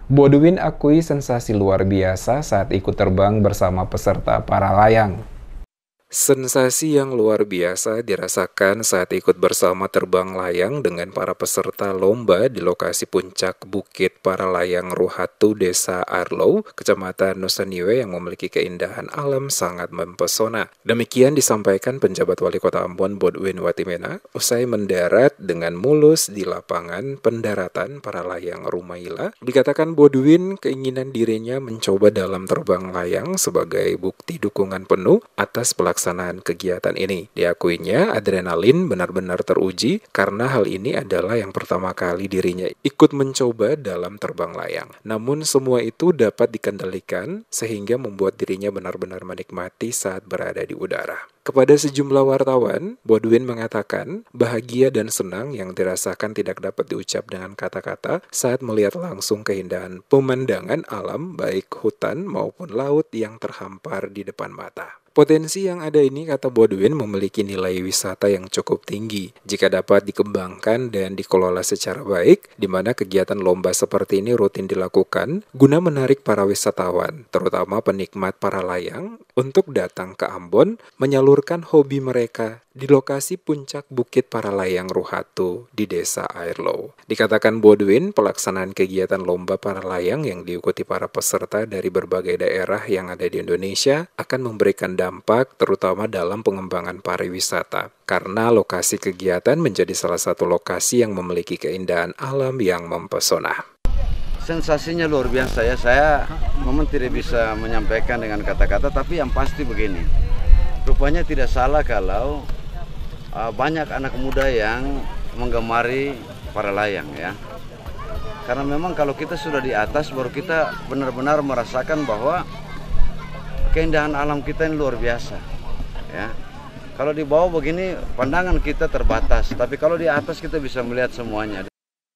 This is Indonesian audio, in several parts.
Bodwin akui sensasi luar biasa saat ikut terbang bersama peserta para layang. Sensasi yang luar biasa dirasakan saat ikut bersama terbang layang dengan para peserta lomba di lokasi puncak Bukit Paralayang Ruhatu, Desa Arlow, Kecamatan Nusaniwe yang memiliki keindahan alam sangat mempesona. Demikian disampaikan penjabat Wali Kota Ambon Bodwin Watimena usai mendarat dengan mulus di lapangan pendaratan Paralayang Rumaila. Dikatakan Bodwin keinginan dirinya mencoba dalam terbang layang sebagai bukti dukungan penuh atas pelaksanaan kegiatan ini. Diakuinya, adrenalin benar-benar teruji karena hal ini adalah yang pertama kali dirinya ikut mencoba dalam terbang layang. Namun semua itu dapat dikendalikan sehingga membuat dirinya benar-benar menikmati saat berada di udara. Kepada sejumlah wartawan, Bodwin mengatakan bahagia dan senang yang dirasakan tidak dapat diucap dengan kata-kata saat melihat langsung keindahan pemandangan alam baik hutan maupun laut yang terhampar di depan mata. Potensi yang ada ini, kata Bodwin, memiliki nilai wisata yang cukup tinggi jika dapat dikembangkan dan dikelola secara baik, di mana kegiatan lomba seperti ini rutin dilakukan guna menarik para wisatawan, terutama penikmat para layang, untuk datang ke Ambon menyalurkan hobi mereka di lokasi puncak Bukit Paralayang Ruhatu di Desa Airlow. Dikatakan Bodwin, pelaksanaan kegiatan lomba para layang yang diikuti para peserta dari berbagai daerah yang ada di Indonesia akan memberikan dampak terutama dalam pengembangan pariwisata, karena lokasi kegiatan menjadi salah satu lokasi yang memiliki keindahan alam yang mempesona. Sensasinya luar biasa ya, saya memang tidak bisa menyampaikan dengan kata-kata, tapi yang pasti begini, rupanya tidak salah kalau banyak anak muda yang menggemari para layang ya. Karena memang kalau kita sudah di atas baru kita benar-benar merasakan bahwa keindahan alam kita ini luar biasa ya. Kalau di bawah begini pandangan kita terbatas, tapi kalau di atas kita bisa melihat semuanya.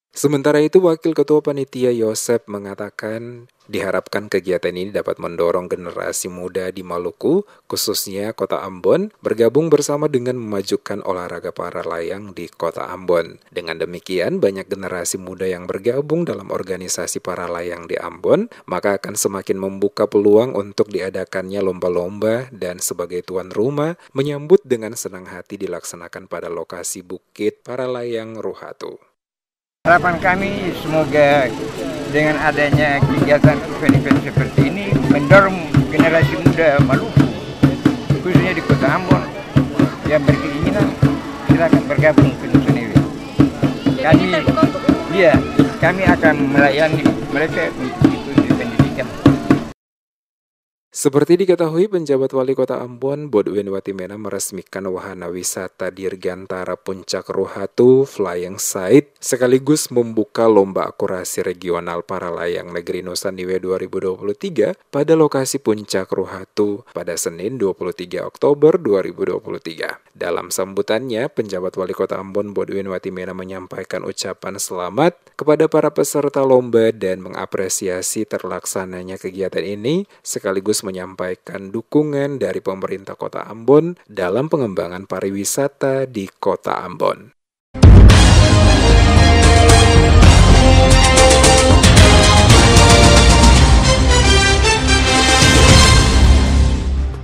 Sementara itu, Wakil Ketua Panitia Yosep mengatakan diharapkan kegiatan ini dapat mendorong generasi muda di Maluku, khususnya Kota Ambon, bergabung bersama dengan memajukan olahraga para layang di Kota Ambon. Dengan demikian, banyak generasi muda yang bergabung dalam organisasi para layang di Ambon, maka akan semakin membuka peluang untuk diadakannya lomba-lomba dan sebagai tuan rumah menyambut dengan senang hati dilaksanakan pada lokasi Bukit Paralayang Ruhatu. Harapan kami semoga dengan adanya kegiatan event-event seperti ini mendorong generasi muda Maluku, khususnya di Kota Ambon, yang berkeinginan silakan bergabung ke Nusaniwe. Kami akan melayani mereka untuk ikuti pendidikan. Seperti diketahui, penjabat Wali Kota Ambon, Bodwin Watimena meresmikan wahana wisata Dirgantara Puncak Ruhatu Flying Sight sekaligus membuka lomba akurasi regional para layang negeri Nusaniwe 2023 pada lokasi Puncak Ruhatu pada Senin 23 Oktober 2023. Dalam sambutannya, penjabat Wali Kota Ambon, Bodwin Watimena menyampaikan ucapan selamat kepada para peserta lomba dan mengapresiasi terlaksananya kegiatan ini sekaligus menyampaikan dukungan dari pemerintah Kota Ambon dalam pengembangan pariwisata di Kota Ambon.